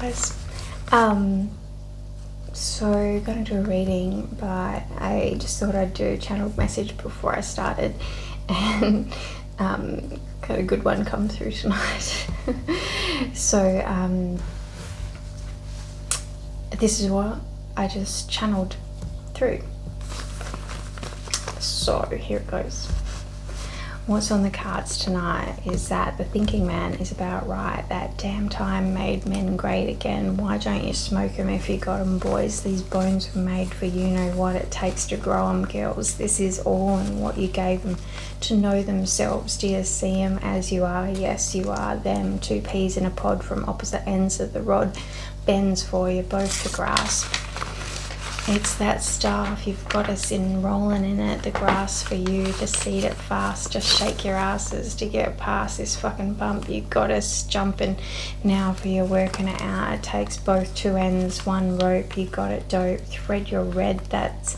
guys. So gonna do a reading, but I just thought I'd do a channeled message before I started, and got a good one come through tonight. So this is what I just channeled through. So here it goes. What's on the cards tonight is that the thinking man is about right. That damn time made men great again. Why don't you smoke 'em if you got 'em, boys? These bones were made for you know what it takes to grow 'em, girls. This is all in what you gave 'em to know themselves. Do you see 'em as you are? Yes, you are them. Two peas in a pod from opposite ends of the rod. Bends for you both to grasp. It's that staff, you've got us in rolling in it, the grass for you to seed it fast. Just shake your asses to get past this fucking bump. You got us jumping now for you working it out. It takes both two ends, one rope, you got it dope. Thread your red, that's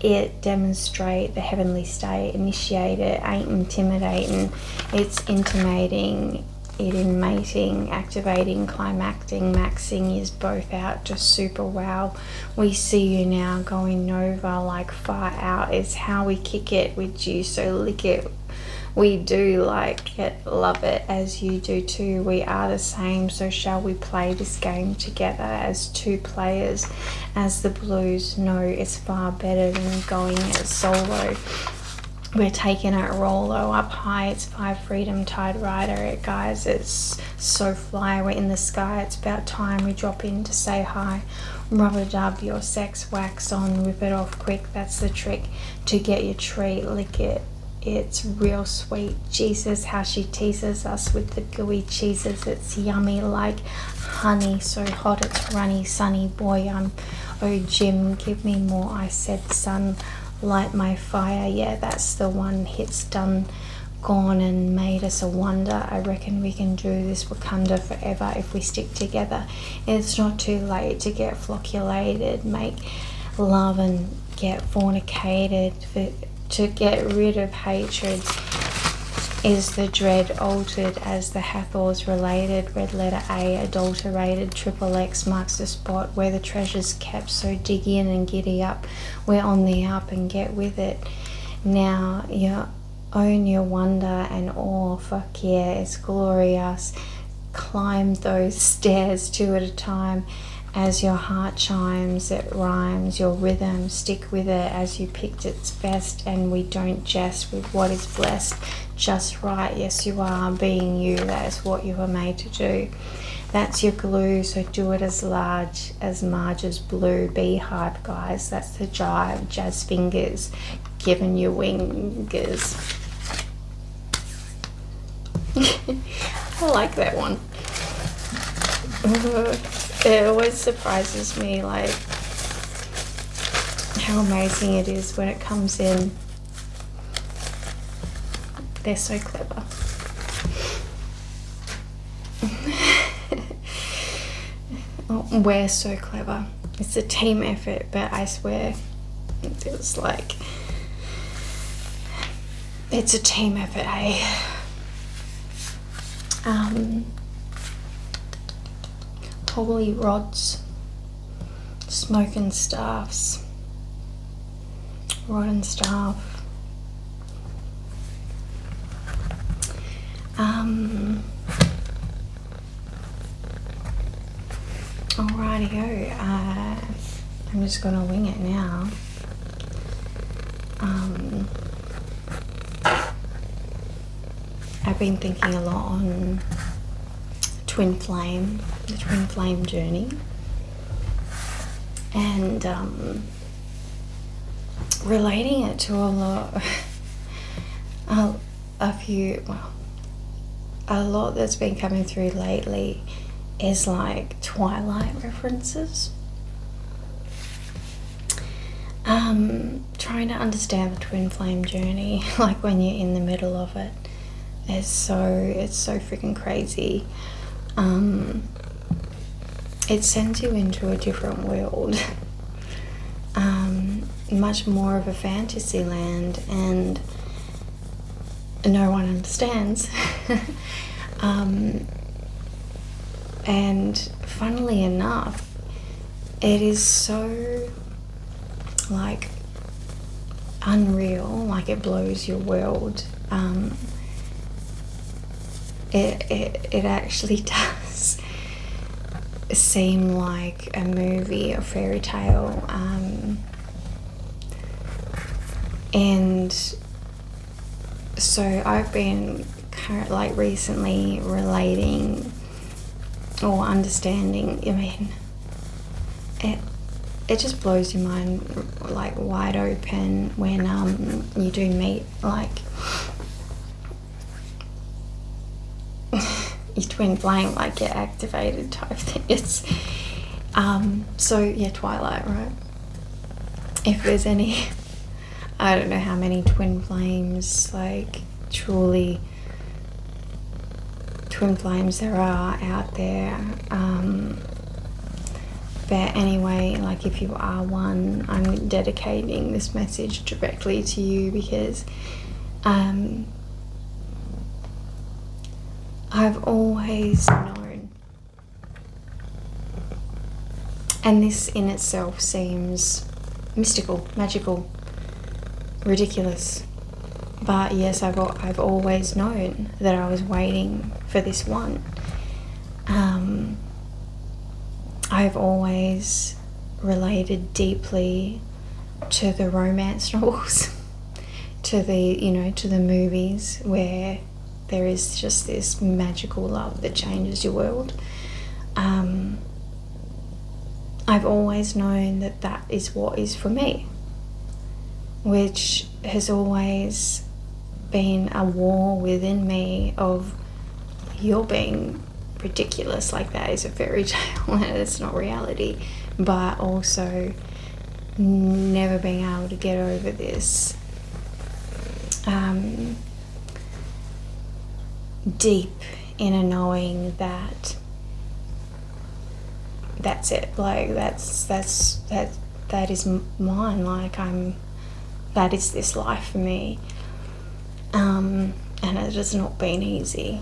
it. Demonstrate the heavenly state, initiate it, ain't intimidating, it's intimating. It in mating, activating, climacting, maxing is both out, just super wow. We see you now going nova like far out is how we kick it with you, so lick it. We do like it, love it as you do too. We are the same, so shall we play this game together as two players? As the blues know, it's far better than going it solo. We're taking it Rolo up high, it's 5 freedom tide rider it guys, it's so fly, we're in the sky, it's about time we drop in to say hi. Rubber dub your sex, wax on, whip it off quick, that's the trick to get your treat, lick it. It's real sweet. Jesus, how she teases us with the gooey cheeses. It's yummy like honey, so hot it's runny, sunny boy. Oh Jim, give me more. I said son, light my fire. Yeah, that's the one. Hit's done, gone and made us a wonder. I reckon we can do this Wakanda forever if we stick together. It's not too late to get flocculated, make love and get fornicated. To get rid of hatred is the dread altered as the Hathors related. Red letter A adulterated. Triple X marks the spot where the treasure's kept, so dig in and giddy up. We're on the up and get with it. Now you own your wonder and awe. Fuck yeah, it's glorious. Climb those stairs two at a time. As your heart chimes, it rhymes, your rhythm, stick with it as you picked its best, and we don't jest with what is blessed. Just right, yes you are, being you, that is what you were made to do. That's your glue, so do it as large as Marge's blue. Be hard guys, that's the jive, jazz fingers, giving you wingers. I like that one. It always surprises me like how amazing it is when it comes in. They're so clever. We're so clever. It's a team effort, but I swear it feels like it's a team effort, hey? Holy rods, smoking staffs, rotten staff. Alrighty-o, I'm just gonna wing it now. I've been thinking a lot on Twinflame, the Twinflame journey, and relating it to a lot, a lot that's been coming through lately is like Twilight references. Trying to understand the Twinflame journey, like when you're in the middle of it, it's so freaking crazy. It sends you into a different world, much more of a fantasy land, and no one understands. And funnily enough, it is so like unreal, like it blows your world. It actually does seem like a movie, a fairy tale, and so I've been like recently relating or understanding. I mean, it just blows your mind like wide open when you do meet like your twin flame, like get activated type thing. It's so yeah, Twilight, right? If there's any, I don't know how many twin flames, like truly twin flames there are out there. But anyway, like if you are one, I'm dedicating this message directly to you because I've always known, and this in itself seems mystical, magical, ridiculous, but yes, I've always known that I was waiting for this one. I've always related deeply to the romance novels, to the movies where there is just this magical love that changes your world. I've always known that is what is for me, which has always been a war within me of you're being ridiculous, like that is a fairy tale and it's not reality, but also never being able to get over this deep inner knowing that that's it, like that is mine, like that is this life for me, and it has not been easy.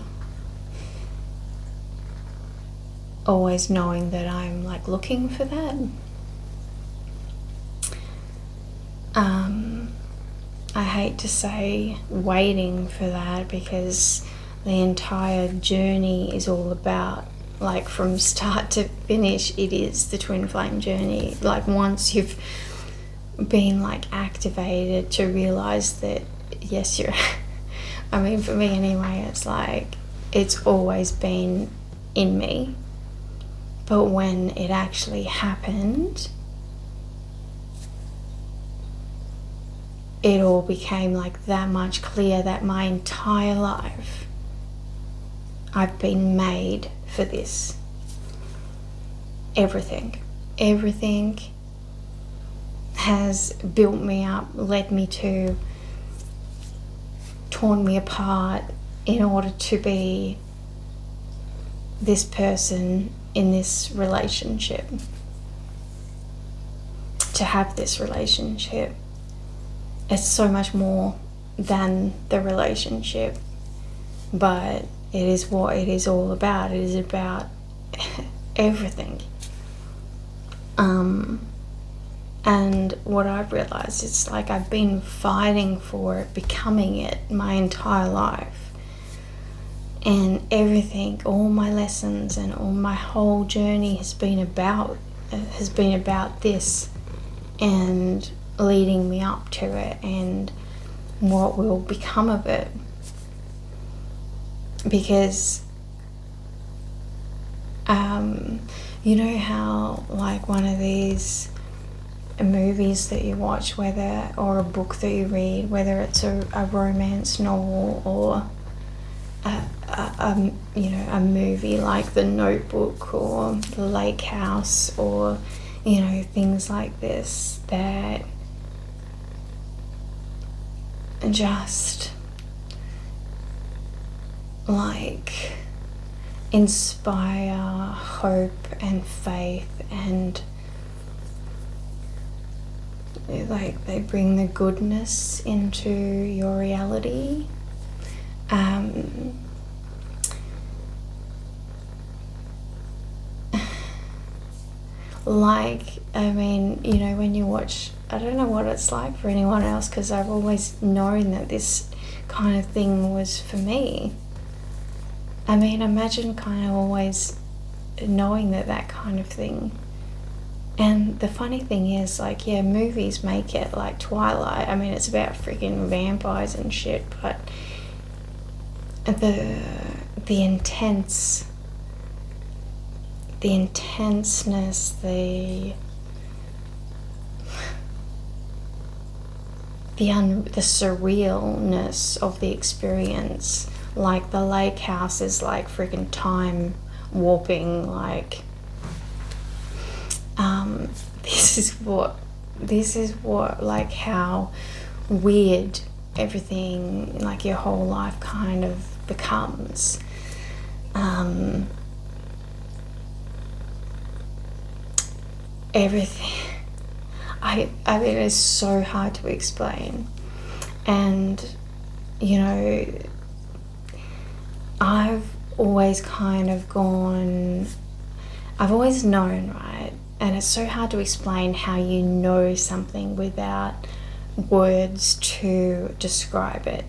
Always knowing that I'm like looking for that. I hate to say waiting for that because the entire journey is all about, like from start to finish, it is the twin flame journey. Like once you've been like activated to realize that yes, you're I mean for me anyway, it's like it's always been in me. But when it actually happened, it all became like that much clear that my entire life I've been made for this. Everything has built me up, led me to, torn me apart in order to be this person in this relationship, to have this relationship. It's so much more than the relationship, but it is what it is all about. It is about everything. And what I've realized, it's like I've been fighting for it, becoming it my entire life. And everything, all my lessons and all my whole journey has been about this and leading me up to it and what will become of it. Because you know how like one of these movies that you watch, whether or a book that you read, whether it's a romance novel or a movie like The Notebook or The Lake House or things like this that just like inspire hope and faith, and like they bring the goodness into your reality. like, I mean, you know, when you watch, I don't know what it's like for anyone else, because I've always known that this kind of thing was for me. I mean, imagine kind of always knowing that kind of thing. And the funny thing is, like, yeah, movies make it, like Twilight. I mean, it's about freaking vampires and shit, but the intenseness, the surrealness of the experience. Like, the lake house is like freaking time warping, like, this is what like how weird everything, like your whole life kind of becomes. Everything, I mean, it's so hard to explain. And, you know, I've always known, right? And it's so hard to explain how you know something without words to describe it.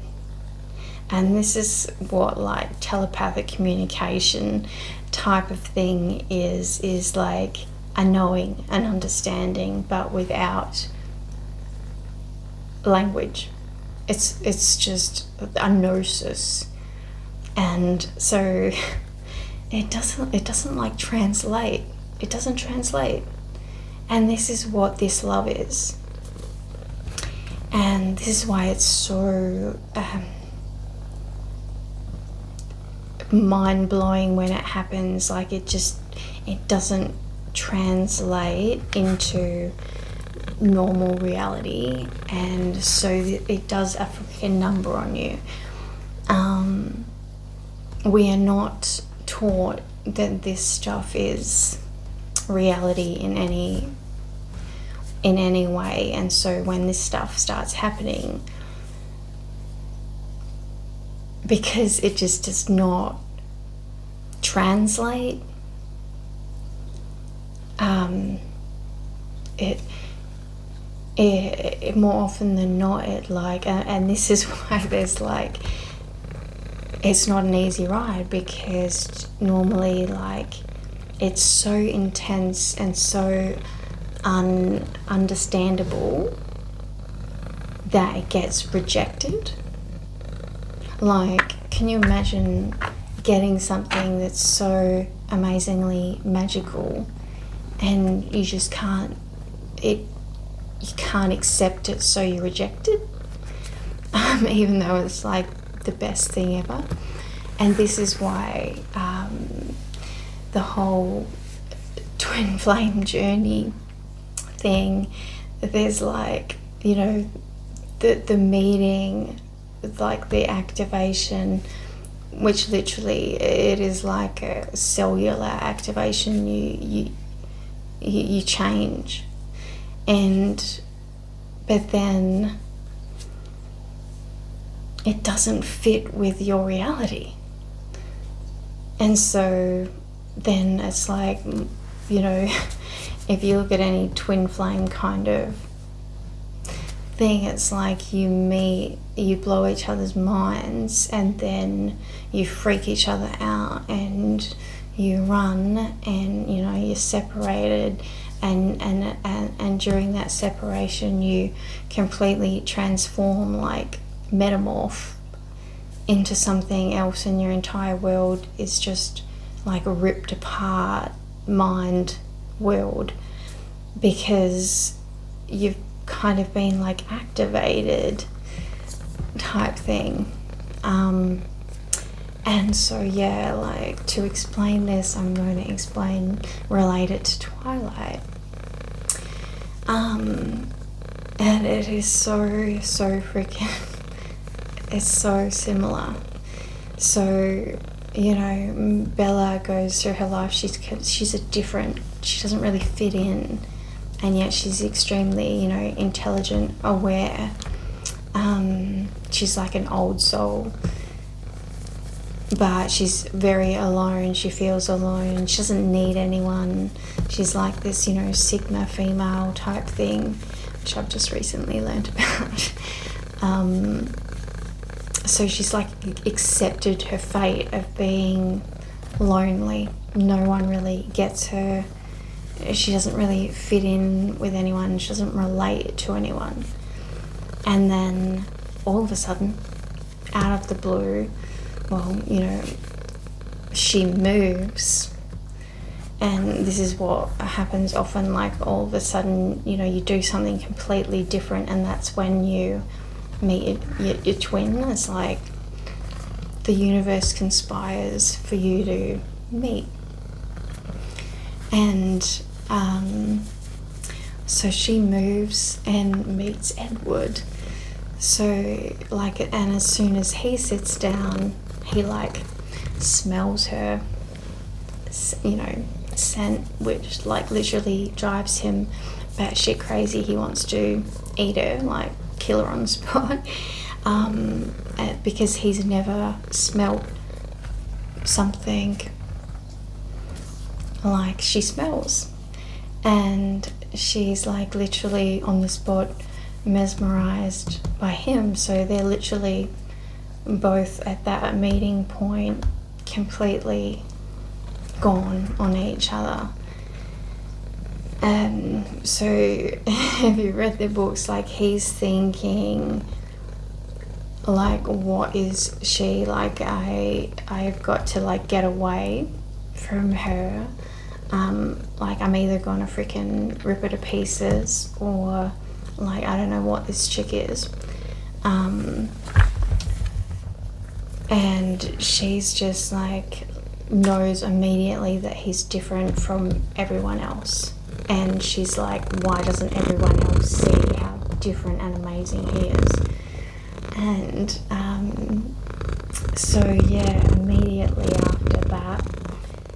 And this is what, like, telepathic communication type of thing is like a knowing, an understanding, but without language. It's just a gnosis. And so it doesn't like translate. It doesn't translate. And this is what this love is. And this is why it's so mind-blowing when it happens. Like, it doesn't translate into normal reality, and so it does a freaking number on you. We are not taught that this stuff is reality in any way, and so when this stuff starts happening, because it just does not translate, it more often than not, it like, and this is why there's like, it's not an easy ride, because normally, like, it's so intense and so understandable that it gets rejected. Like, can you imagine getting something that's so amazingly magical and you just can't accept it, so you reject it, even though it's like the best thing ever. And this is why the whole twin flame journey thing, there's like, you know, the meeting, like the activation, which literally it is like a cellular activation. You change, but then it doesn't fit with your reality. And so then it's like, you know, if you look at any twin flame kind of thing, it's like you meet, you blow each other's minds, and then you freak each other out, and you run, and, you know, you're separated, and during that separation you completely transform, like metamorph into something else, and your entire world is just like a ripped apart mind world, because you've kind of been like activated type thing. And so, yeah, like, to explain this, I'm going to relate it to Twilight. And it is so freaking, it's so similar. So, you know, Bella goes through her life, she doesn't really fit in, and yet she's extremely, you know, intelligent, aware. She's like an old soul. but she's very alone. She feels alone. She doesn't need anyone. She's like this, you know, Sigma female type thing, which I've just recently learned about. So she's like accepted her fate of being lonely. No one really gets her. She doesn't really fit in with anyone. She doesn't relate to anyone. And then all of a sudden, out of the blue, well, you know, she moves. And this is what happens often, like all of a sudden, you know, you do something completely different, and that's when you meet your twin. It's like the universe conspires for you to meet. And so she moves and meets Edward. So like, and as soon as he sits down, he like smells her, you know, scent, which like literally drives him batshit crazy. He wants to eat her, like kill her on the spot, because he's never smelt something like she smells. And she's like literally on the spot mesmerized by him. So they're literally both at that meeting point completely gone on each other. And so if you read the books, like he's thinking like, what is she like? I've got to like get away from her. Like I'm either gonna freaking rip her to pieces, or like I don't know what this chick is. And she's just like knows immediately that he's different from everyone else. And she's like, why doesn't everyone else see how different and amazing he is? And so yeah, immediately after that,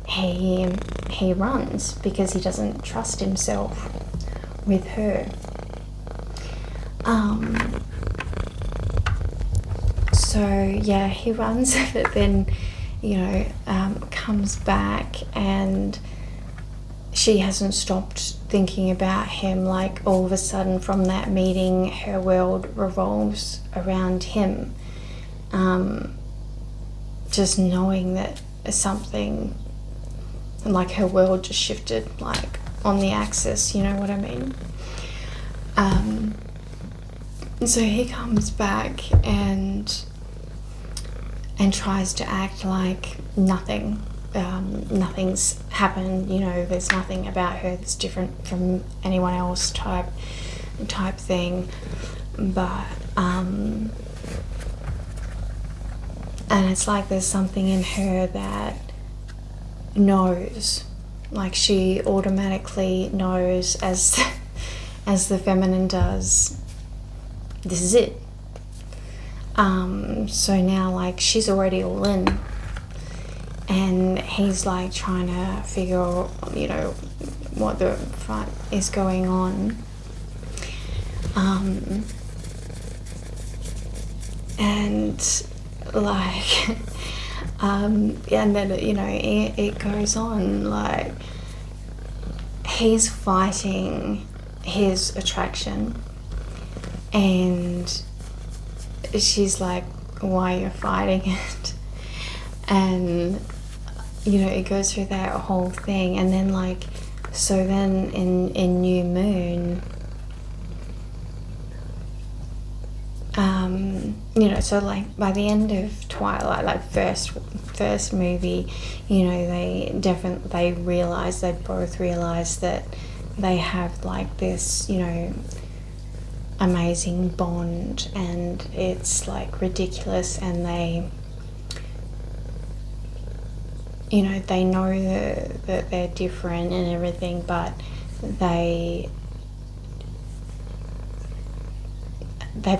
he runs because he doesn't trust himself with her. So yeah, he runs, but then, you know, comes back, and she hasn't stopped thinking about him. Like all of a sudden from that meeting, her world revolves around him. Just knowing that something, like her world just shifted like on the axis, you know what I mean? So he comes back and tries to act like nothing. Nothing's happened, you know, there's nothing about her that's different from anyone else type thing. But and it's like there's something in her that knows, like she automatically knows, as the feminine does, this is it. So now like she's already all in, and he's like trying to figure out, you know, what the fuck is going on. And like and then, you know, it goes on, like he's fighting his attraction, and she's like, why are you fighting it? And you know, it goes through that whole thing. And then like, so then in New Moon, you know, so like by the end of Twilight, like first movie, you know, they both realize that they have like this, you know, amazing bond, and it's like ridiculous, and they, you know, they know that they're different and everything, but they've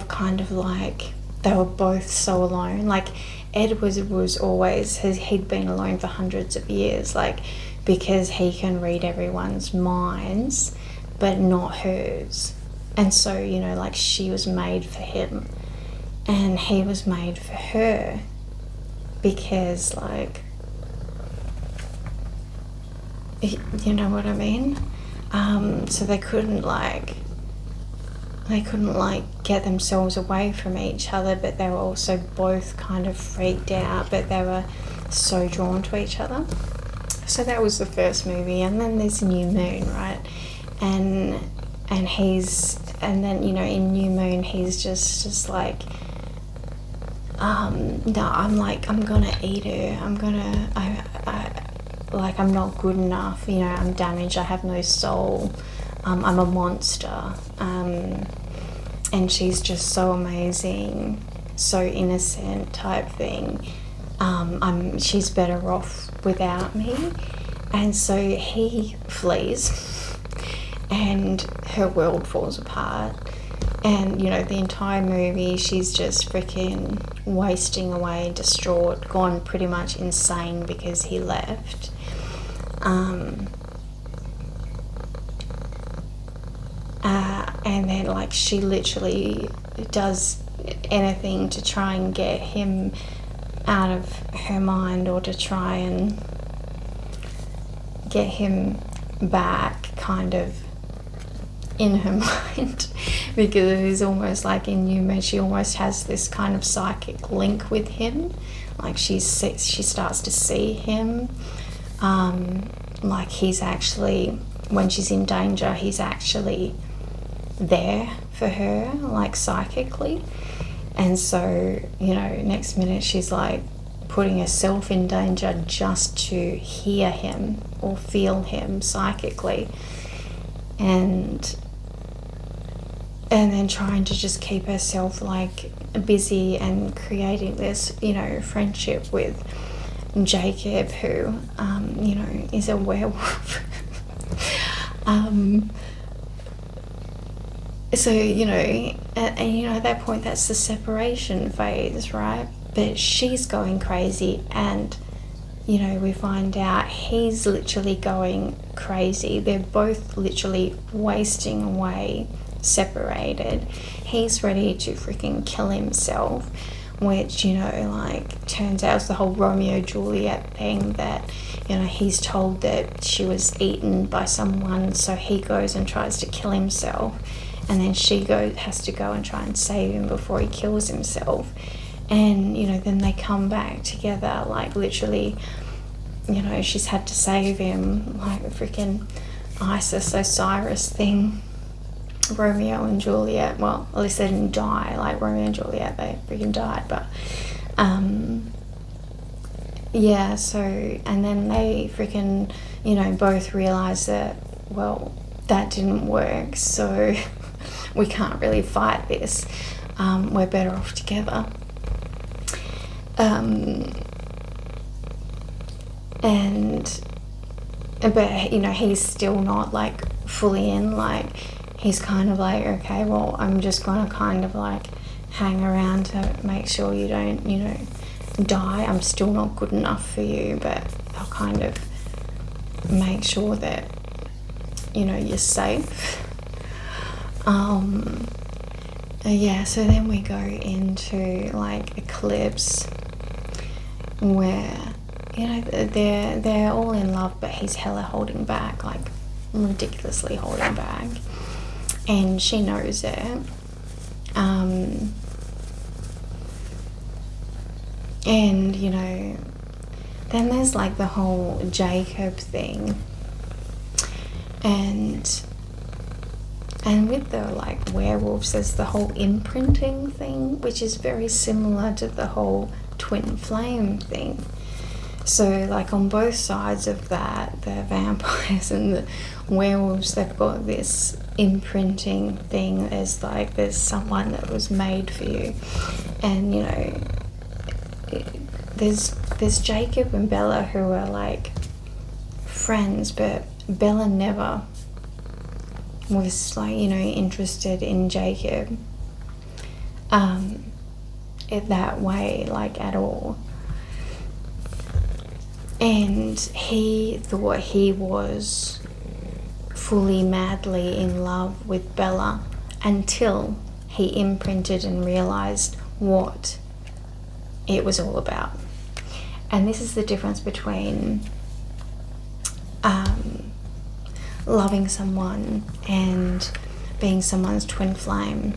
kind of like, they were both so alone. Like Ed was always, he'd been alone for hundreds of years, like because he can read everyone's minds but not hers. And so, you know, like she was made for him and he was made for her, because, like, you know what I mean? So they couldn't get themselves away from each other, but they were also both kind of freaked out, but they were so drawn to each other. So that was the first movie. And then there's New Moon, right? And then, you know, in New Moon he's just like, no, I'm gonna eat her, I'm not good enough, you know, I'm damaged, I have no soul, I'm a monster. And she's just so amazing, so innocent type thing. She's better off without me. And so he flees and her world falls apart. And, you know, the entire movie she's just freaking wasting away, distraught, gone pretty much insane because he left. And then, like, she literally does anything to try and get him out of her mind, or to try and get him back kind of in her mind, because it is almost like in New Moon she almost has this kind of psychic link with him. Like, she starts to see him, like he's actually, when she's in danger, he's actually there for her, like psychically. And so, you know, next minute she's like putting herself in danger just to hear him or feel him psychically, and then trying to just keep herself like busy and creating this, you know, friendship with Jacob, who you know, is a werewolf. So, you know, and you know, at that point that's the separation phase, right? But she's going crazy, and, you know, we find out he's literally going crazy. They're both literally wasting away, separated. He's ready to freaking kill himself, which, you know, like, turns out it's the whole Romeo Juliet thing, that, you know, he's told that she was eaten by someone, so he goes and tries to kill himself, and then she has to go and try and save him before he kills himself. And, you know, then they come back together, like, literally, you know, she's had to save him, like the freaking Osiris thing. Romeo and Juliet, well, at least they didn't die like Romeo and Juliet, they freaking died, but yeah, so, and then they freaking, you know, both realize that, well, that didn't work, so we can't really fight this, we're better off together. But, you know, he's still not like fully in, like, he's kind of like, okay, well, I'm just gonna kind of like hang around to make sure you don't, you know, die. I'm still not good enough for you, but I'll kind of make sure that, you know, you're safe. Yeah, so then we go into like Eclipse, where, you know, they're all in love, but he's hella holding back, like ridiculously holding back, and she knows it. And, you know, then there's like the whole Jacob thing, and with the like werewolves there's the whole imprinting thing, which is very similar to the whole Twinflame thing. So like on both sides of that, the vampires and the werewolves, they've got this imprinting thing. There's someone that was made for you, and, you know, there's Jacob and Bella who are like friends, but Bella never was, like, you know, interested in Jacob in that way, like, at all. And he thought he was fully madly in love with Bella until he imprinted and realized what it was all about. And this is the difference between loving someone and being someone's twin flame.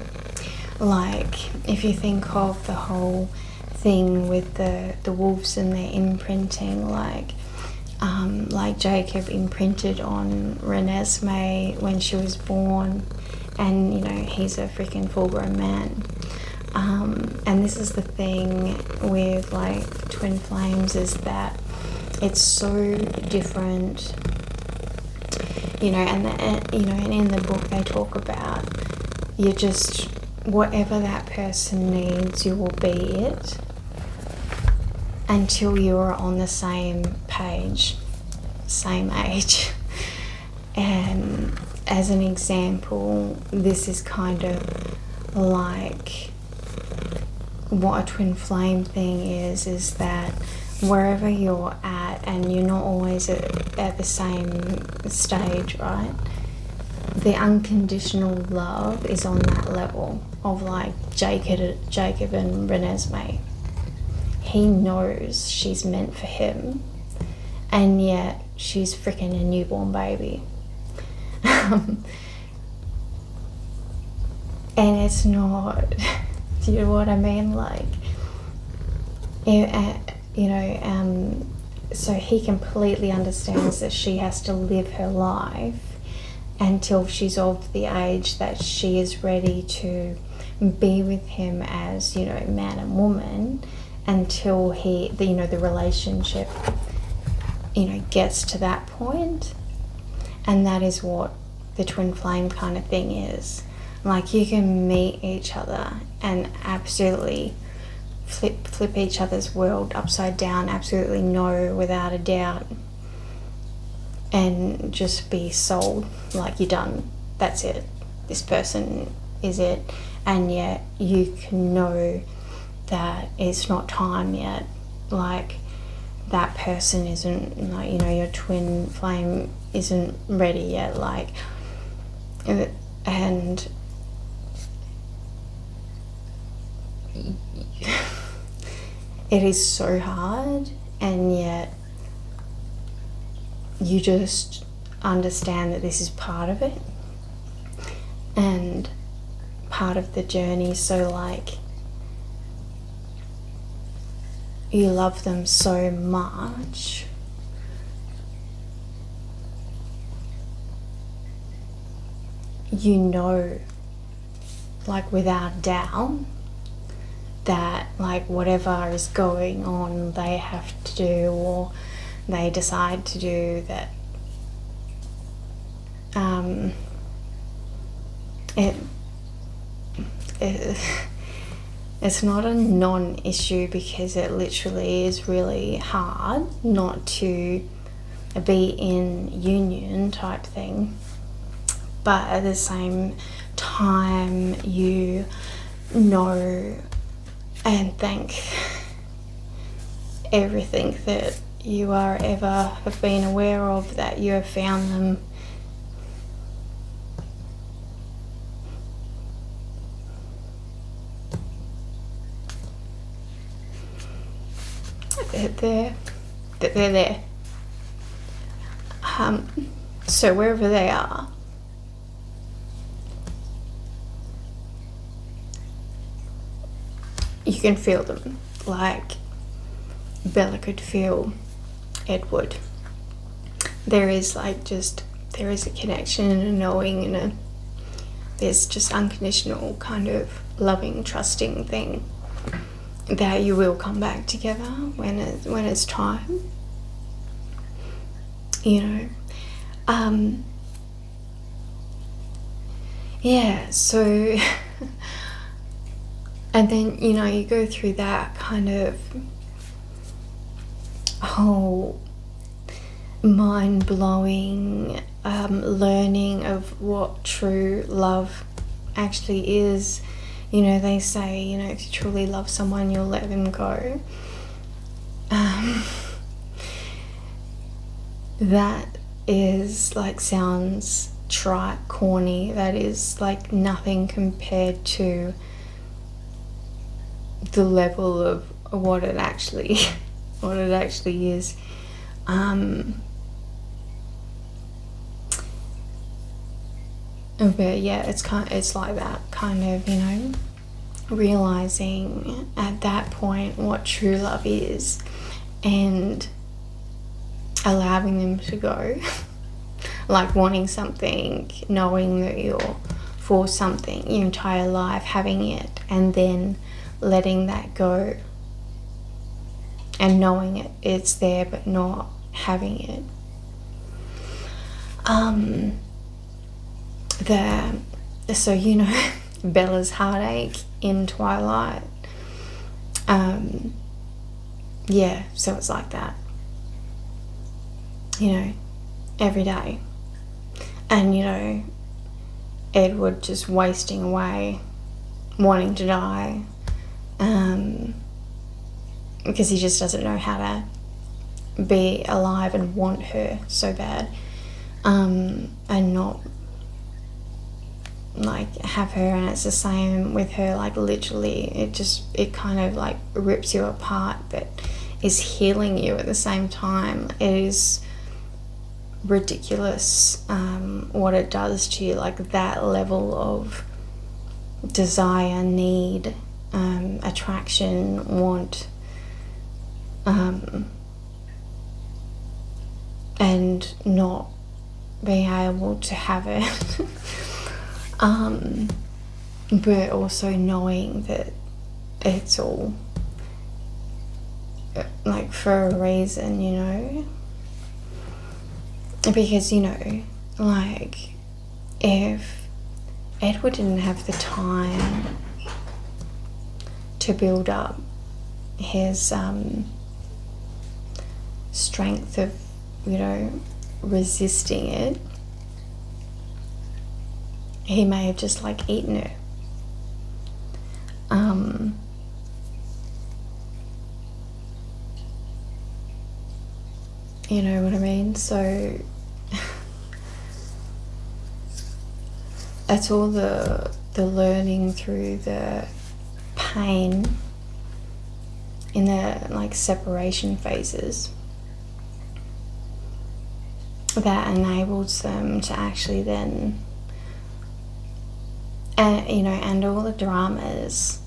Like, if you think of the whole thing with the wolves and their imprinting, like Jacob imprinted on Renesmee when she was born, and you know, he's a freaking full-grown man. And this is the thing with like twin flames, is that it's so different, you know, and in the book they talk about, you just, whatever that person needs, you will be it until you are on the same page, same age. And as an example, this is kind of like what a twin flame thing is that wherever you're at, and you're not always at the same stage, right? The unconditional love is on that level of like Jacob and Renesmee. He knows she's meant for him, and yet she's freaking a newborn baby. And it's not, do you know what I mean? Like, so he completely understands that she has to live her life until she's of the age that she is ready to be with him as, you know, man and woman, until the relationship, you know, gets to that point. And that is what the twin flame kind of thing is. Like, you can meet each other and absolutely flip each other's world upside down, absolutely know without a doubt, and just be sold, like, you're done, that's it, this person is it. And yet you can know that it's not time yet, like that person isn't, like, you know, your twin flame isn't ready yet, like, and it is so hard, and yet you just understand that this is part of it and part of the journey. So like, you love them so much, you know, like without doubt, that like whatever is going on they have to do, or they decide to do, that it's not a non-issue, because it literally is really hard not to be in union type thing. But at the same time, you know and thank everything that you are ever have been aware of, that you have found them. They're there. So wherever they are, you can feel them, like Bella could feel Edward. There is like there is a connection and a knowing, and there's just unconditional kind of loving, trusting thing that you will come back together when it's time, you know. Yeah, so and then, you know, you go through that kind of whole mind-blowing learning of what true love actually is. You know, they say, you know, if you truly love someone, you'll let them go. That is like, sounds trite, corny. That is like nothing compared to the level of what it actually what it actually is. But yeah, it's like that kind of, you know, realizing at that point what true love is and allowing them to go. Like wanting something, knowing that you're for something your entire life, having it, and then letting that go and knowing it's there but not having it. So you know Bella's heartache in Twilight, yeah, so it's like that, you know, every day. And you know, Edward just wasting away, wanting to die, because he just doesn't know how to be alive and want her so bad, and not like have her. And it's the same with her, like literally it kind of like rips you apart but is healing you at the same time. It is ridiculous what it does to you, like that level of desire, need, attraction, want, and not being able to have it. But also knowing that it's all like for a reason, you know. Because, you know, like, if Edward didn't have the time to build up his strength of, you know, resisting it, he may have just, like, eaten her. You know what I mean? So it's all the learning through the pain in the like separation phases that enables them to actually then, you know, and all the dramas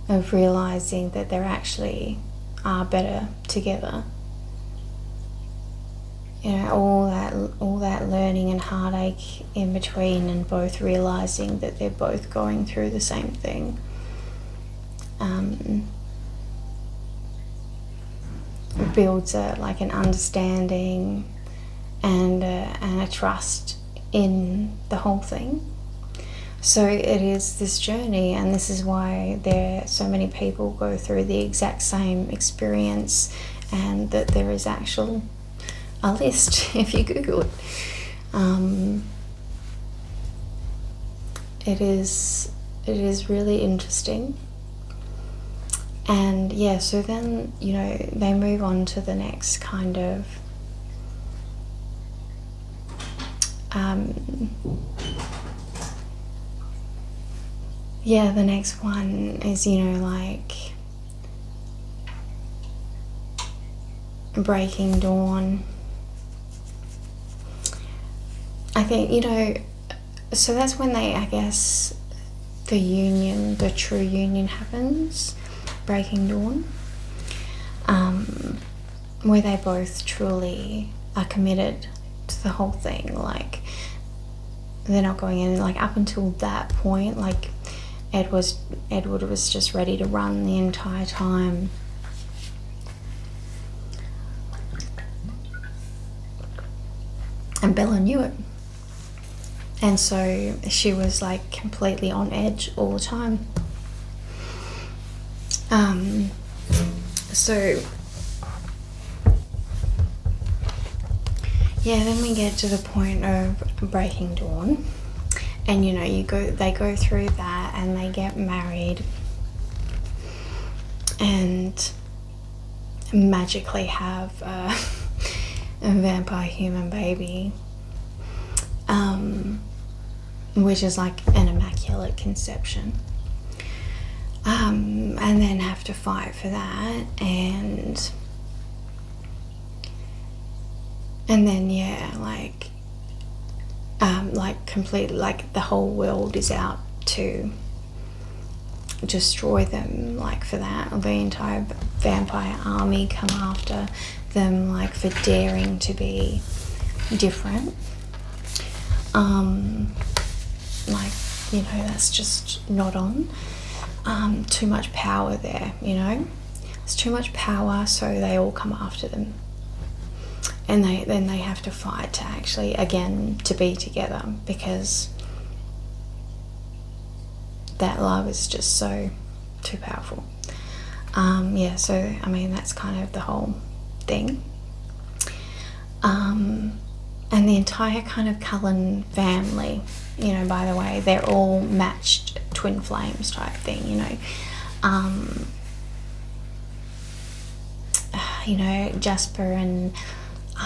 of realizing that they're actually are better together. You know, all that learning and heartache in between, and both realizing that they're both going through the same thing. Builds like an understanding and a trust in the whole thing. So it is this journey, and this is why so many people go through the exact same experience, and that there is actual a list if you Google it. It is really interesting. And yeah, so then, you know, they move on to the next kind of the next one is, you know, like Breaking Dawn. I think, you know, so that's when they, I guess, the true union happens, Breaking Dawn, where they both truly are committed to the whole thing. Like, they're not going in, like, up until that point, like, Edward was just ready to run the entire time. And Bella knew it. And so she was like completely on edge all the time. So yeah, then we get to the point of Breaking Dawn, and you know, they go through that and they get married and magically have a vampire human baby, which is like an immaculate conception. and then have to fight for that, and then completely, like the whole world is out to destroy them, like for that, the entire vampire army come after them, like for daring to be different. That's just not on. Too much power there, it's too much power, so they all come after them, and then they have to fight to actually again to be together, because that love is just so too powerful. So that's kind of the whole thing. And the entire kind of Cullen family, by the way, they're all matched twin flames type thing, Jasper and God,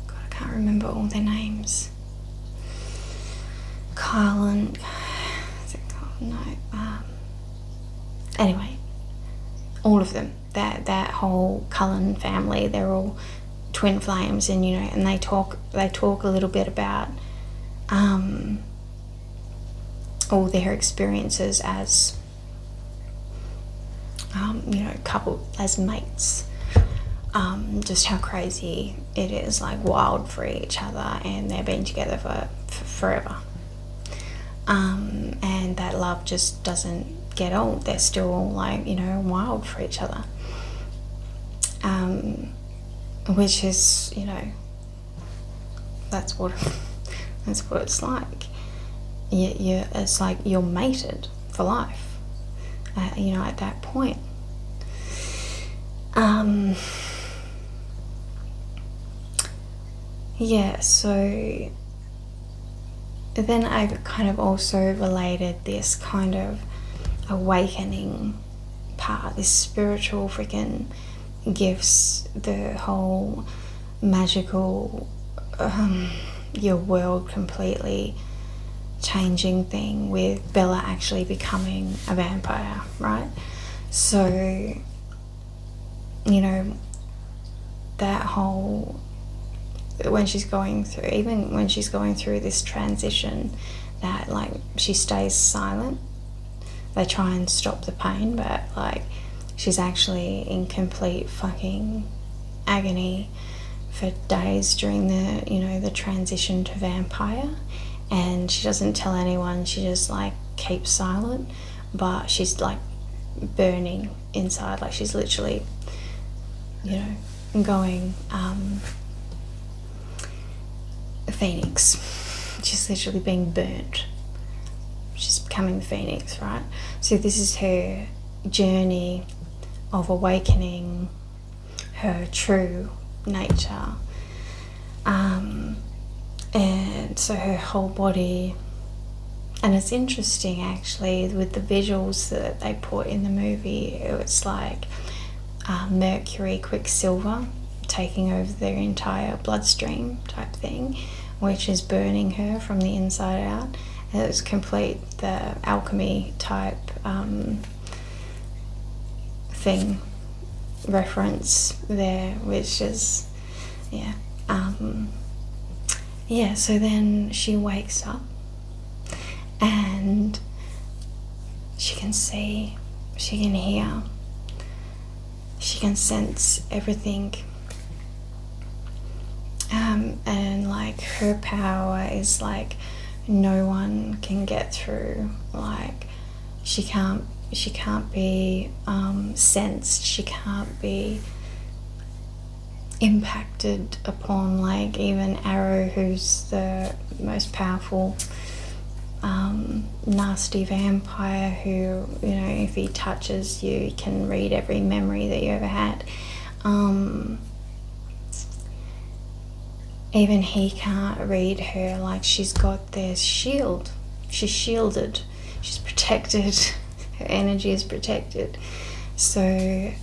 I can't remember all their names. Cullen, anyway, all of them, that whole Cullen family, they're all twin flames, and and they talk a little bit about all their experiences as couple, as mates, just how crazy it is, like wild for each other, and they've been together for forever, and that love just doesn't get old. They're still like wild for each other, which is that's what it's like. It's like you're mated for life, at that point. So then I've kind of also related this kind of awakening part, this spiritual freaking gifts, the whole magical, your world completely changing thing with Bella actually becoming a vampire, right? So that whole, when she's going through this transition, that like she stays silent, they try and stop the pain, but like she's actually in complete fucking agony for days during the transition to vampire, and she doesn't tell anyone, she just like keeps silent, but she's like burning inside, like she's literally going Phoenix. She's literally being burnt. She's becoming the Phoenix, right? So this is her journey of awakening her true nature, and so her whole body. And it's interesting actually with the visuals that they put in the movie. It's like Mercury, Quicksilver taking over their entire bloodstream type thing, which is burning her from the inside out. And it was complete the alchemy type thing reference there, which is so then she wakes up and she can see, she can hear, she can sense everything, and like her power is like no one can get through. Like she can't be sensed, she can't be impacted upon, like even Arrow, who's the most powerful nasty vampire, who if he touches you, he can read every memory that you ever had. Even he can't read her. Like she's got this shield, she's shielded, she's protected, her energy is protected. So,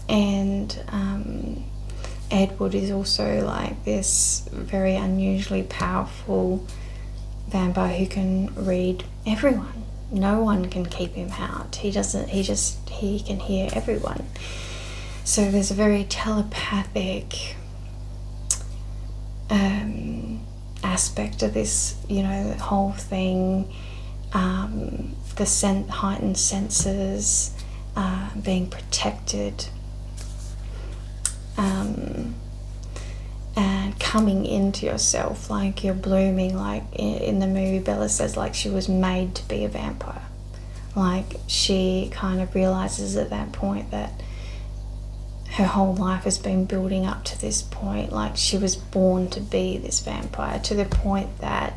and Edward is also like this very unusually powerful vampire who can read everyone. No one can keep him out. He can hear everyone. So there's a very telepathic aspect of this, you know, the whole thing. The heightened senses, being protected, and coming into yourself, like you're blooming. Like in the movie, Bella says like she was made to be a vampire. Like she kind of realizes at that point that her whole life has been building up to this point. Like she was born to be this vampire, to the point that,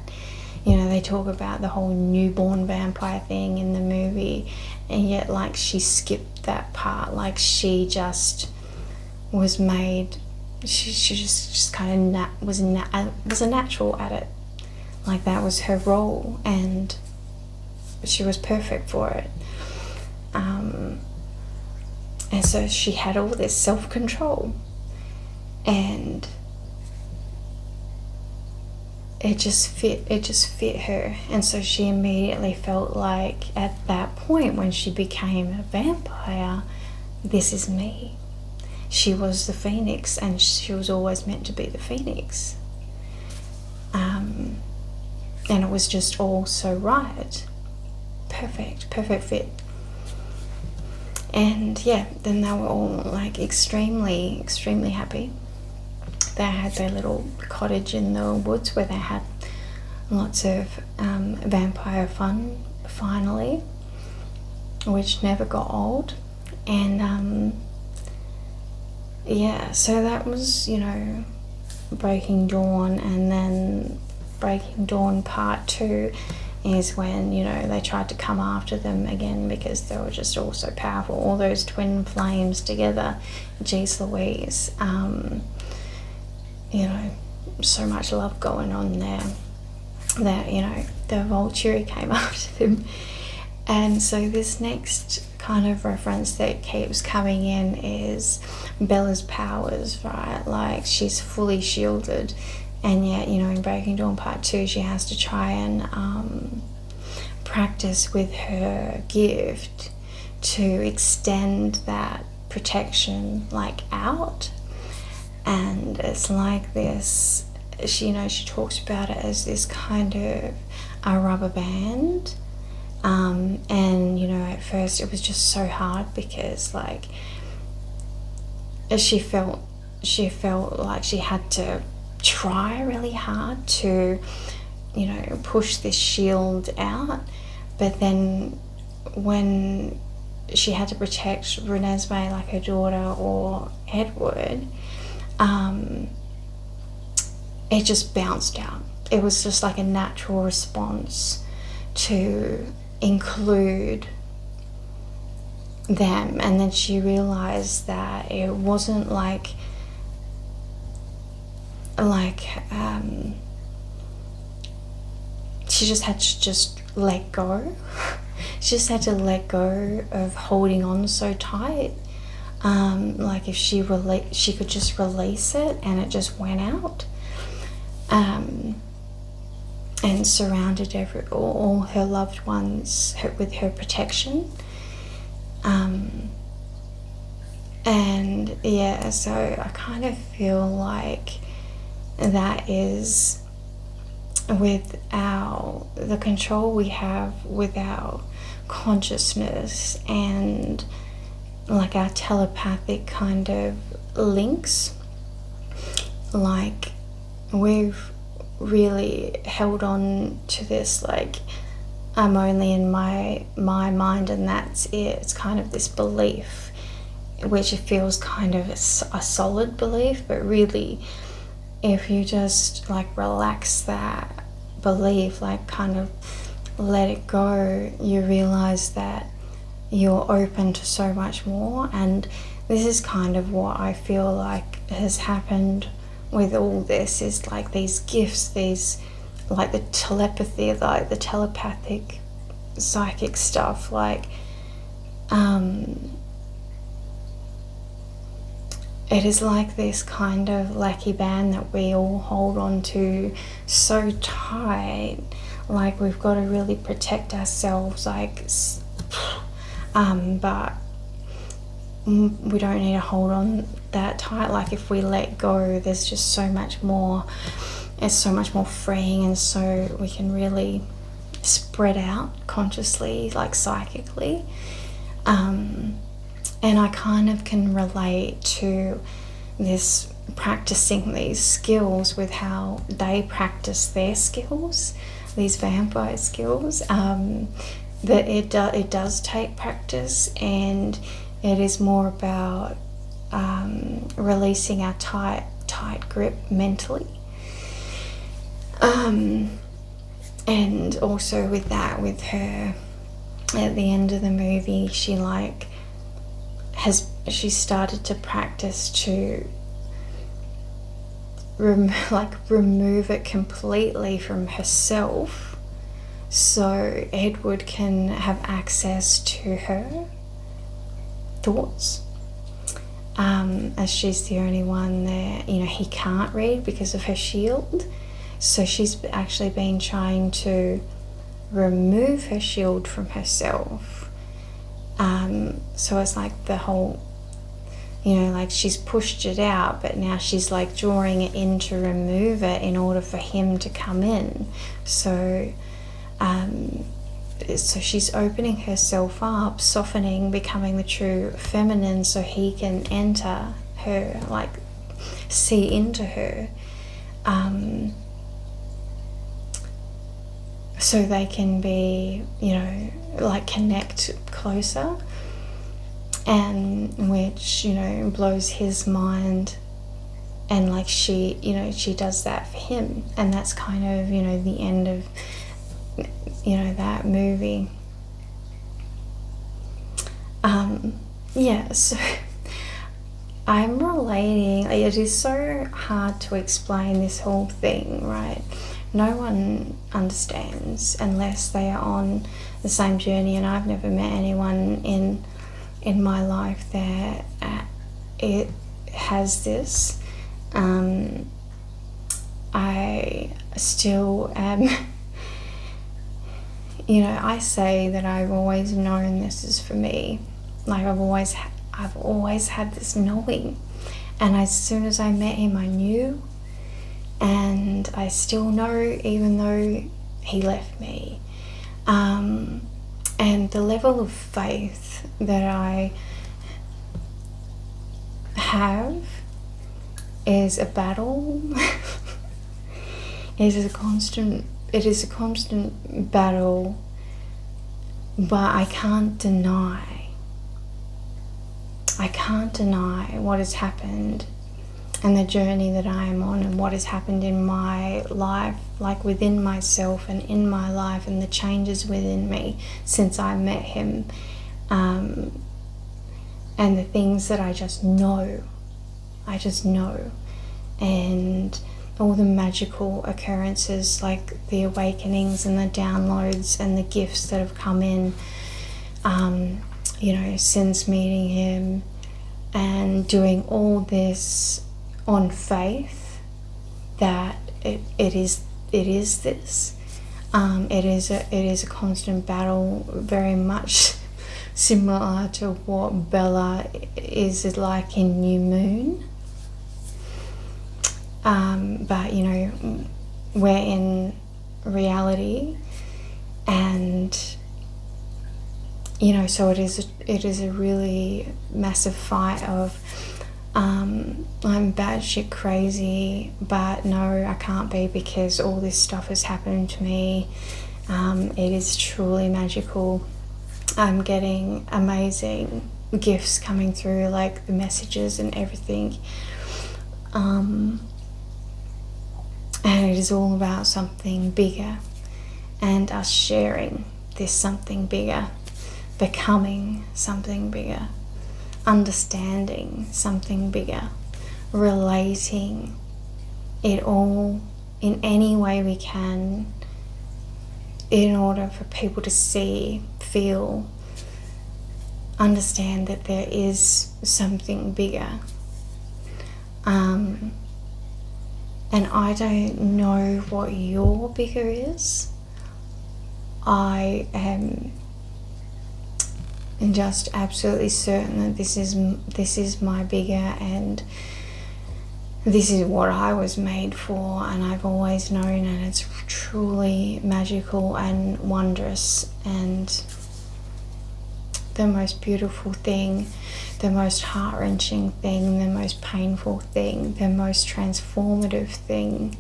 you know, they talk about the whole newborn vampire thing in the movie, and yet like she skipped that part. Like she just was made, she just kind of was a natural at it. Like that was her role, and she was perfect for it. And so she had all this self-control, and it just fit her. And so she immediately felt like at that point when she became a vampire, this is me. She was the phoenix, and she was always meant to be the phoenix. And it was just all so right. Perfect fit. And yeah, then they were all like extremely happy. They had their little cottage in the woods where they had lots of vampire fun, finally, which never got old. And yeah, so that was, you know, Breaking Dawn. And then Breaking Dawn Part 2 is when, you know, they tried to come after them again because they were just all so powerful. All those twin flames together, geez Louise. You know, so much love going on there that, you know, the Volturi came after them. And so this next kind of reference that keeps coming in is Bella's powers, right? Like she's fully shielded, and yet, you know, in Breaking Dawn Part 2 she has to try and practice with her gift to extend that protection like out. And it's like this, she, you know, she talks about it as this kind of a rubber band. And, you know, at first it was just so hard because like she felt like she had to try really hard to, you know, push this shield out. But then when she had to protect Renesmee, like her daughter, or Edward, it just bounced out. It was just like a natural response to include them. And then she realized that it wasn't like she just had to just let go. She just had to let go of holding on so tight. Like if she could just release it, and it just went out. And surrounded all her loved ones with her protection. And yeah, so I kind of feel like that is with the control we have with our consciousness and like our telepathic kind of links. Like we've really held on to this, like I'm only in my mind and that's it. It's kind of this belief which it feels kind of a solid belief, but really if you just like relax that belief, like kind of let it go, you realize that you're open to so much more. And this is kind of what I feel like has happened with all this, is like these gifts, these like the telepathy, like the telepathic psychic stuff, like it is like this kind of lucky band that we all hold on to so tight. like we've got to really protect ourselves, like, but we don't need to hold on that tight. Like if we let go, there's just so much more, it's so much more freeing, and so we can really spread out consciously, like psychically. And I kind of can relate to this practicing these skills with how they practice their skills, these vampire skills, that it does take practice, and it is more about releasing our tight grip mentally. And also with that, with her, at the end of the movie, she started to practice to remove it completely from herself, so Edward can have access to her thoughts, as she's the only one there, he can't read because of her shield. So she's actually been trying to remove her shield from herself. So it's like the whole, like she's pushed it out, but now she's like drawing it in to remove it in order for him to come in. So she's opening herself up, softening, becoming the true feminine, so he can enter her, like see into her, so they can be, like connect closer, and which, blows his mind. And like she does that for him, and that's kind of, the end of, that movie. So I'm relating. It is so hard to explain this whole thing, right? No one understands unless they are on the same journey, and I've never met anyone in my life that it has this. I still am, I say that I've always known this is for me. Like I've always had this knowing, and as soon as I met him, I knew, and I still know, even though he left me. And the level of faith that I have is a battle. It is a constant battle, but I can't deny what has happened, and the journey that I am on, and what has happened in my life, like within myself and in my life, and the changes within me since I met him, and the things that I just know, and all the magical occurrences, like the awakenings and the downloads and the gifts that have come in, since meeting him, and doing all this on faith that it is this. It is a constant battle, very much similar to what Bella is like in New Moon. But we're in reality, and so it is a really massive fight of I'm batshit crazy, but no, I can't be, because all this stuff has happened to me. It is truly magical. I'm getting amazing gifts coming through, like the messages and everything. And it is all about something bigger, and us sharing this something bigger, becoming something bigger, understanding something bigger, relating it all in any way we can, in order for people to see, feel, understand that there is something bigger. And I don't know what your bigger is. I am just absolutely certain that this is my bigger, and this is what I was made for, and I've always known, and it's truly magical and wondrous, and the most beautiful thing, the most heart-wrenching thing, the most painful thing, the most transformative thing.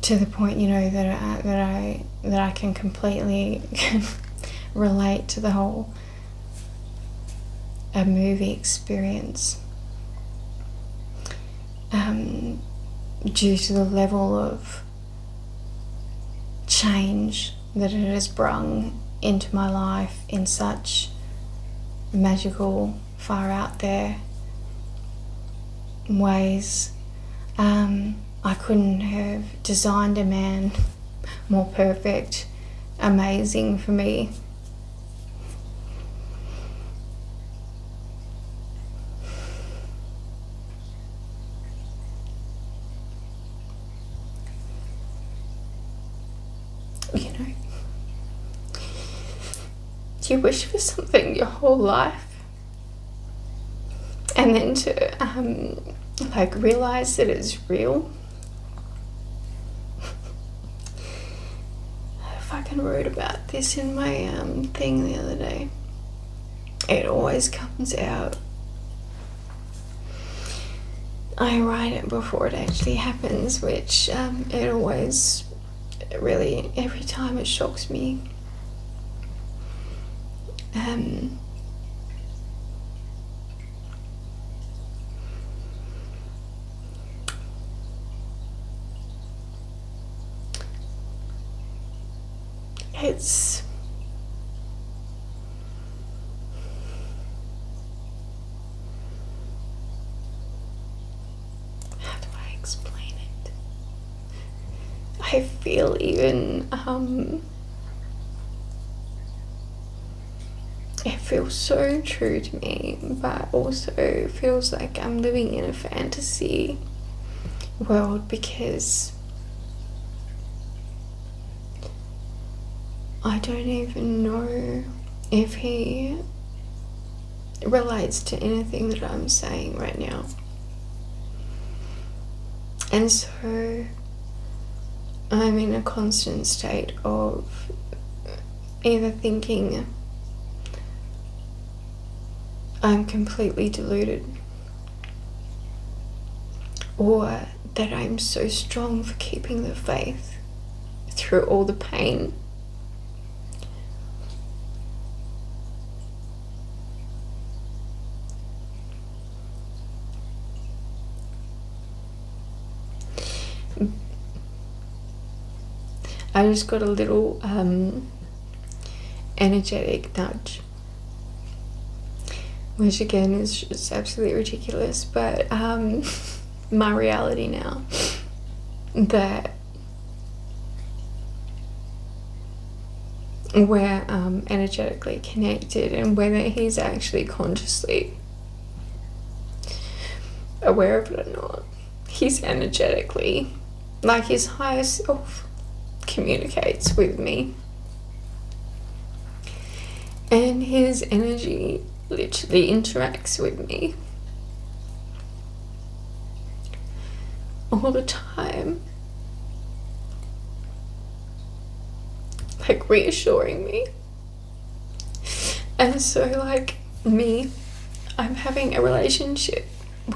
To the point, you know, that I can completely relate to the whole movie experience, due to the level of change that it has brought into my life in such magical, far out there ways. I couldn't have designed a man more perfect, amazing for me. You know, do you wish for something your whole life, and then to like realize that it's real? I fucking wrote about this in my thing the other day. It always comes out. I write it before it actually happens, which it always really, every time it shocks me. It's how do I explain it? I feel even it feels so true to me, but also feels like I'm living in a fantasy world, because I don't even know if he relates to anything that I'm saying right now. And so I'm in a constant state of either thinking I'm completely deluded, or that I'm so strong for keeping the faith through all the pain. I just got a little energetic nudge, which again is just absolutely ridiculous, but my reality now, that we're energetically connected, and whether he's actually consciously aware of it or not, he's energetically, like his higher self communicates with me, and his energy literally interacts with me all the time, like reassuring me. And so like me, I'm having a relationship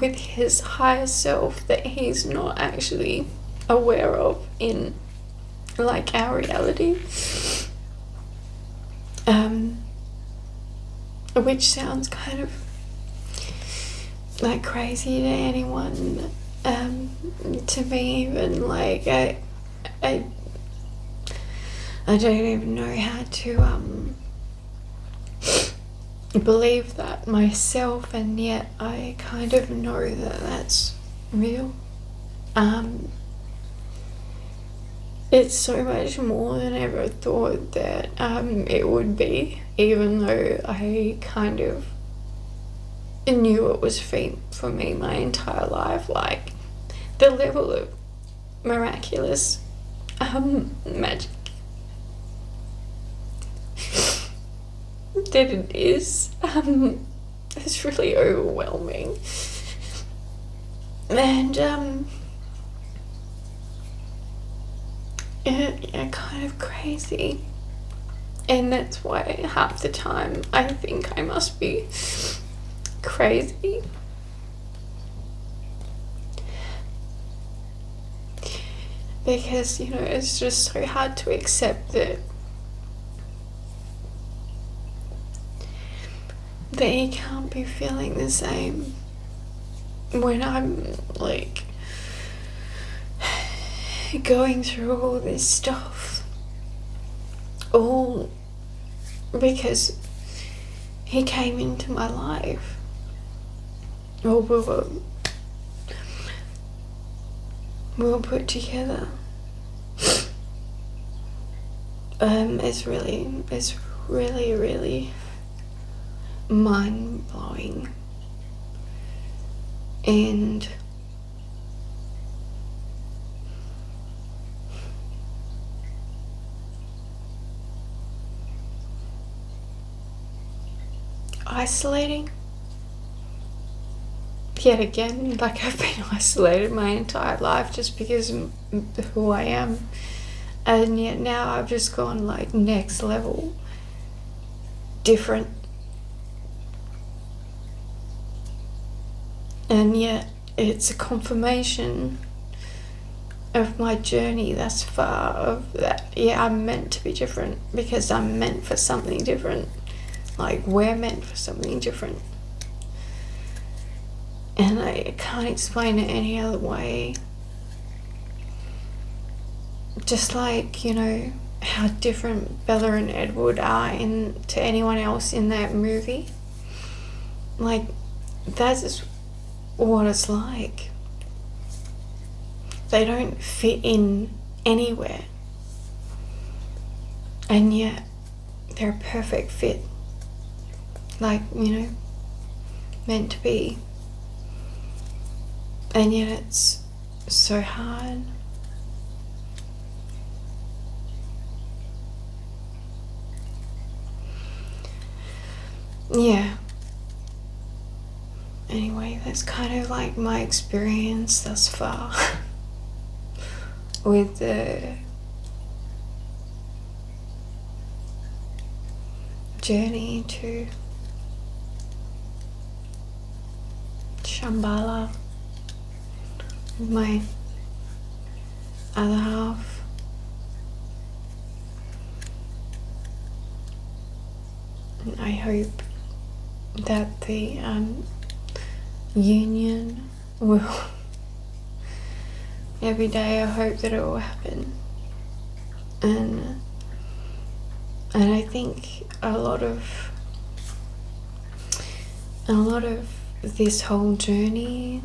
with his higher self that he's not actually aware of in like our reality, which sounds kind of like crazy to anyone, to me even. Like I don't even know how to believe that myself, and yet I kind of know that that's real. It's so much more than I ever thought that it would be, even though I kind of knew it was for me my entire life. Like, the level of miraculous magic that it is really overwhelming. And yeah, kind of crazy. And that's why half the time I think I must be crazy. Because, you know, it's just so hard to accept that you can't be feeling the same when I'm like going through all this stuff, all because he came into my life, or we were put together. It's really mind-blowing. And isolating. Yet again, like, I've been isolated my entire life just because of who I am. And yet now I've just gone like next level, different. And yet it's a confirmation of my journey thus far, of that, yeah, I'm meant to be different because I'm meant for something different. Like, we're meant for something different. And I can't explain it any other way. Just like, you know, how different Bella and Edward are to anyone else in that movie. Like, that's just what it's like. They don't fit in anywhere. And yet, they're a perfect fit. Like, you know, meant to be. And yet it's so hard. Yeah. Anyway, that's kind of like my experience thus far with the journey to shambhala with my other half. And I hope that the union will, every day I hope that it will happen. And I think a lot of this whole journey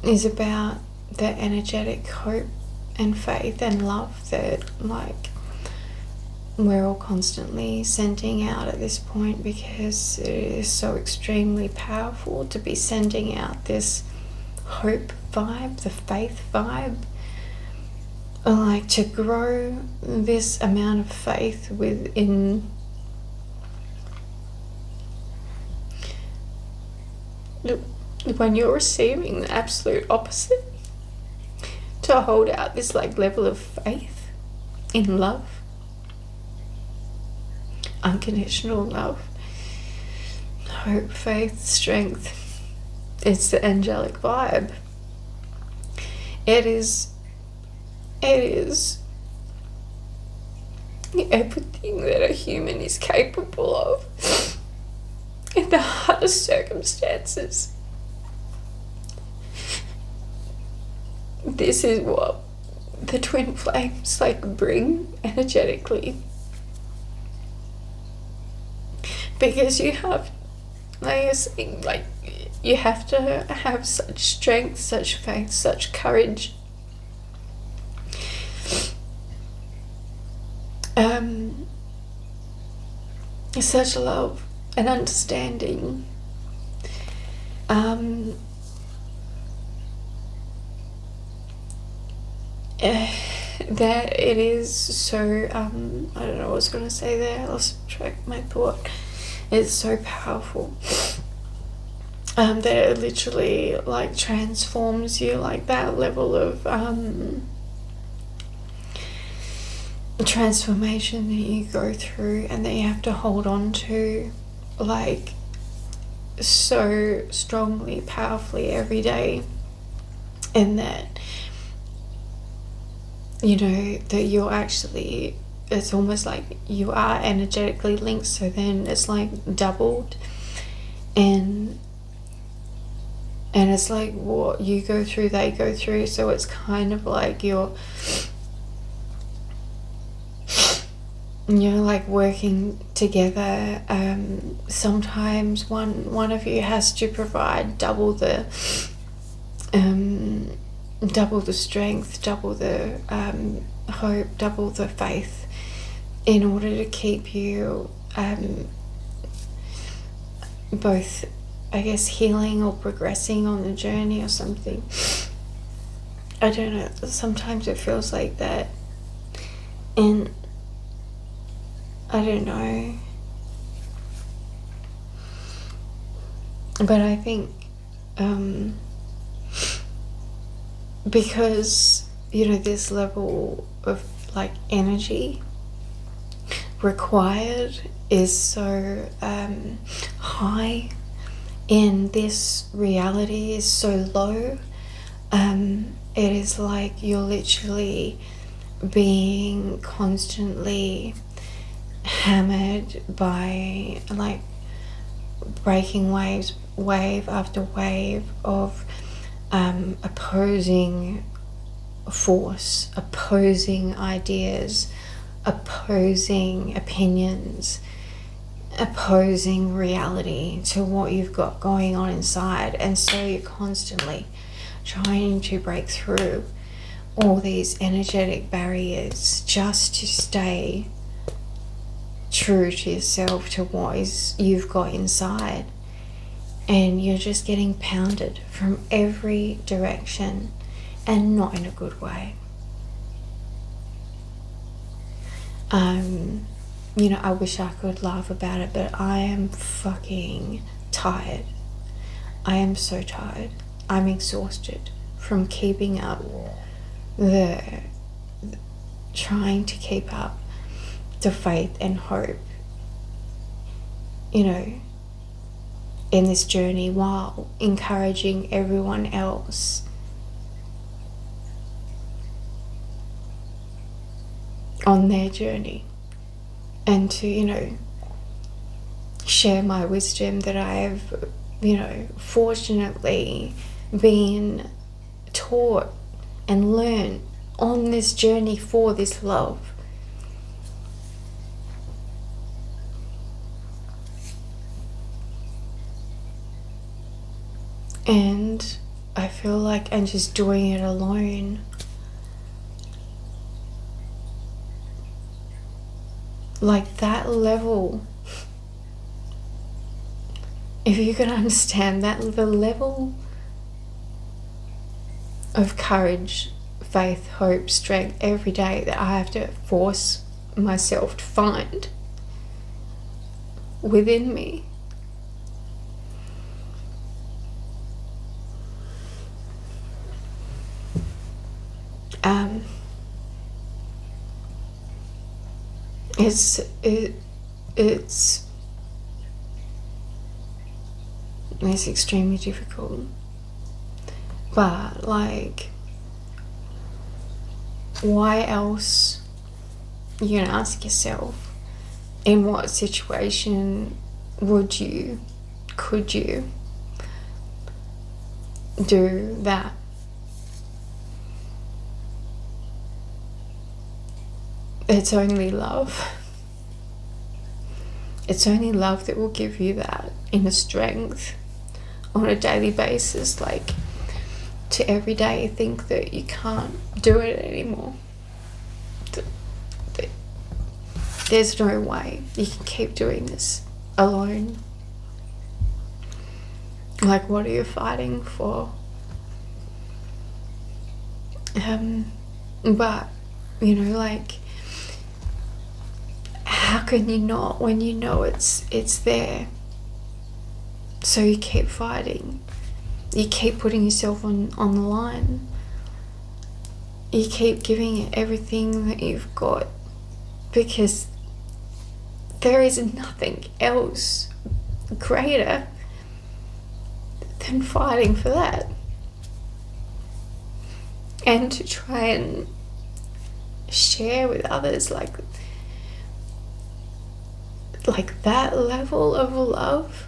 is about the energetic hope and faith and love that, like, we're all constantly sending out at this point, because it is so extremely powerful to be sending out this hope vibe, the faith vibe. Like, to grow this amount of faith within when you're receiving the absolute opposite, to hold out this like level of faith in love, unconditional love, hope, faith, strength. It's the angelic vibe. It is everything that a human is capable of in the hardest circumstances. This is what the twin flames like bring energetically, because you have, like I was saying, like, you have to have such strength, such faith, such courage, such love and understanding that it is so, I don't know what I was going to say there, I lost track of my thought. It's so powerful. That it literally like transforms you, like that level of transformation that you go through and that you have to hold on to like so strongly, powerfully every day, and that, you know, that you're actually, it's almost like you are energetically linked, so then it's like doubled, and it's like what you go through they go through, so it's kind of like you're like working together. Sometimes one of you has to provide double the strength, double the hope, double the faith, in order to keep you both, I guess, healing or progressing on the journey or something. I don't know, sometimes it feels like that, and I don't know, but I think because, you know, this level of like energy required is so high, and this reality is so low, it is like you're literally being constantly hammered by like breaking waves, wave after wave of opposing force, opposing ideas, opposing opinions, opposing reality to what you've got going on inside. And so you're constantly trying to break through all these energetic barriers just to stay true to yourself, to what is you've got inside, and you're just getting pounded from every direction, and not in a good way. You know, I wish I could laugh about it, but I am fucking tired. I am so tired. I'm exhausted from keeping up trying to keep up the faith and hope, you know, in this journey, while encouraging everyone else on their journey, and to, you know, share my wisdom that I have, you know, fortunately been taught and learned on this journey for this love. And I feel like I'm just doing it alone. Like that level, if you can understand that, the level of courage, faith, hope, strength every day that I have to force myself to find within me. It's extremely difficult, but like, why else, you can ask yourself, in what situation could you do that? It's only love. It's only love that will give you that inner strength on a daily basis, like to every day think that you can't do it anymore. There's no way you can keep doing this alone. Like, what are you fighting for? But, you know, like, how can you not when you know it's there? So you keep fighting. You keep putting yourself on the line. You keep giving it everything that you've got, because there is nothing else greater than fighting for that. And to try and share with others like that level of love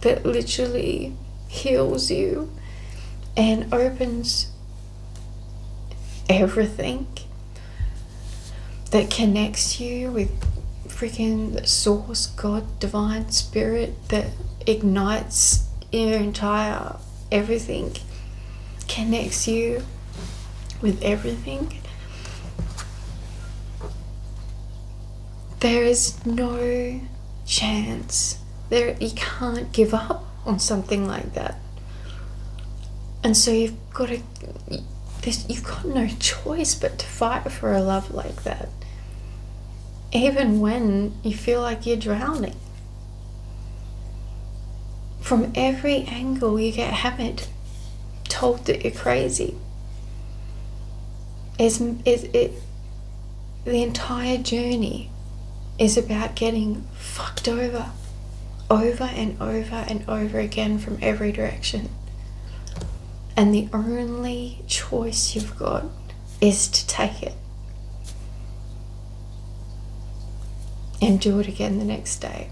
that literally heals you and opens everything, that connects you with freaking source, God, divine spirit, that ignites your entire everything, connects you with everything. There is no chance. You can't give up on something like that. And so you've got no choice but to fight for a love like that, even when you feel like you're drowning. From every angle you get hammered, told that you're crazy. The entire journey is about getting fucked over and over and over again from every direction. And the only choice you've got is to take it and do it again the next day,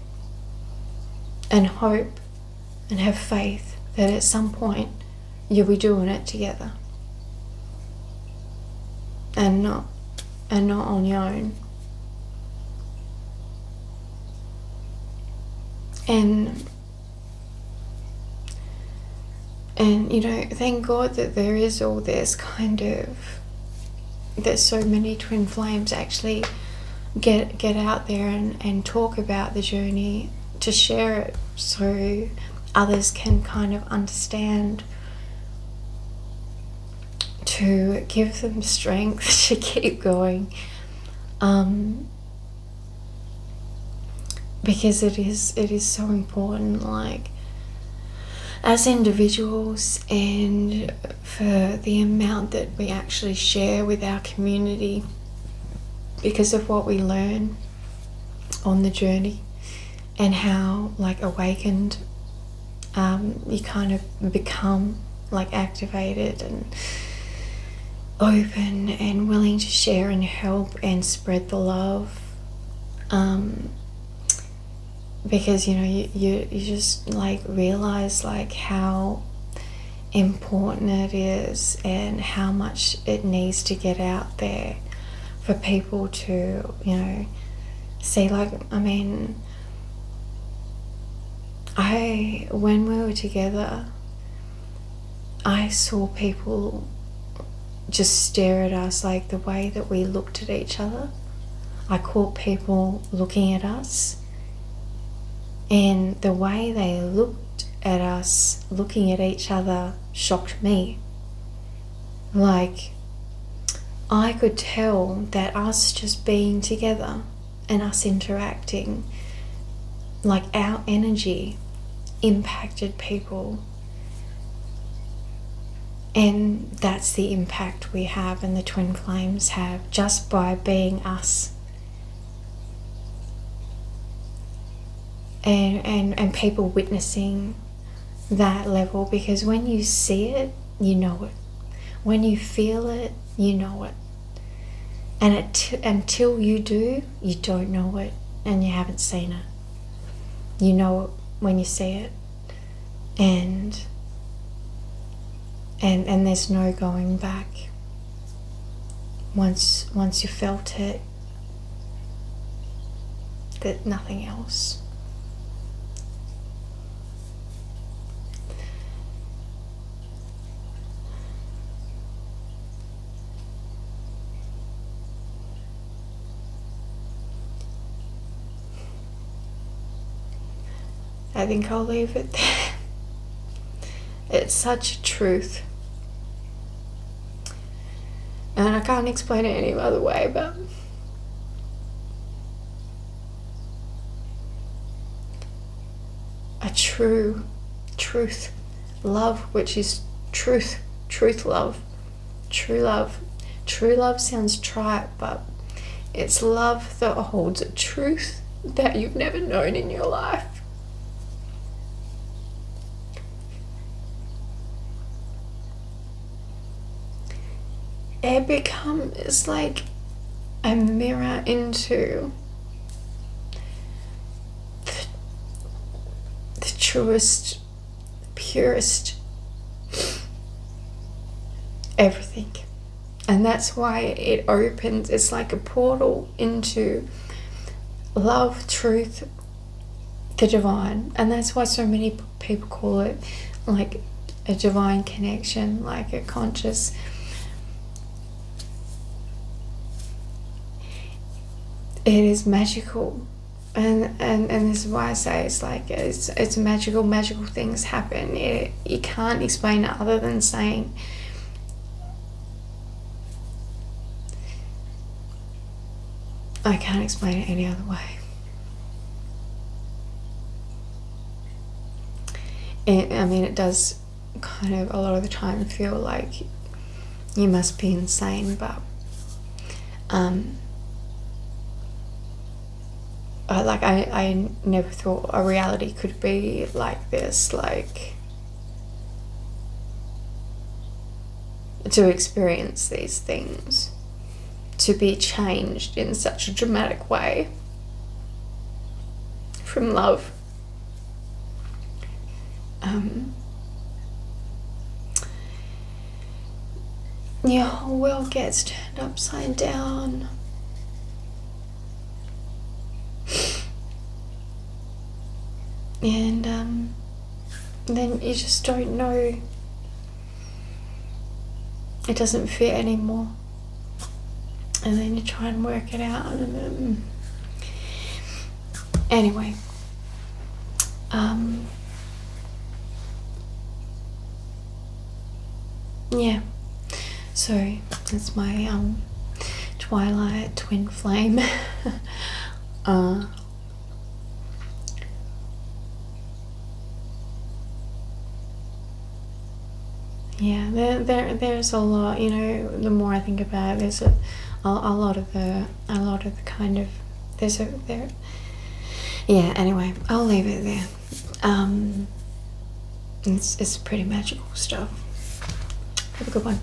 and hope and have faith that at some point you'll be doing it together and not on your own. And you know, thank God that there is all this that so many twin flames actually get out there and talk about the journey, to share it so others can kind of understand, to give them strength to keep going, because it is so important, like, as individuals, and for the amount that we actually share with our community because of what we learn on the journey, and how like awakened you kind of become, like activated and open and willing to share and help and spread the love, because you know you just like realize like how important it is and how much it needs to get out there for people to, you know, see. Like, I mean, when we were together, I saw people just stare at us, like the way that we looked at each other. I caught people looking at us, and the way they looked at us, looking at each other, shocked me. Like, I could tell that us just being together and us interacting, like our energy impacted people. And that's the impact we have and the twin flames have, just by being us. And people witnessing that level, because when you see it, you know it. When you feel it, you know it. And until you do, you don't know it, and you haven't seen it. You know it when you see it, and there's no going back. Once you felt it, that nothing else. I think I'll leave it there. It's such a truth. And I can't explain it any other way, but a true truth love, which is truth love, true love. True love sounds trite, but it's love that holds a truth that you've never known in your life. It becomes like a mirror into the truest, purest everything. And that's why it opens, it's like a portal into love, truth, the divine. And that's why so many people call it like a divine connection, like a conscious. It is magical. And this is why I say it's like it's magical things happen. You can't explain it other than saying I can't explain it any other way. It does kind of a lot of the time feel like you must be insane, but I never thought a reality could be like this, like to experience these things, to be changed in such a dramatic way from love. Your whole world gets turned upside down. And then you just don't know. It doesn't fit anymore. And then you try and work it out. And then, anyway. Yeah. So that's my Twilight Twinflame. Yeah, there's a lot, the more I think about it, there's a lot of the kind of, yeah, anyway, I'll leave it there. It's pretty magical stuff. Have a good one.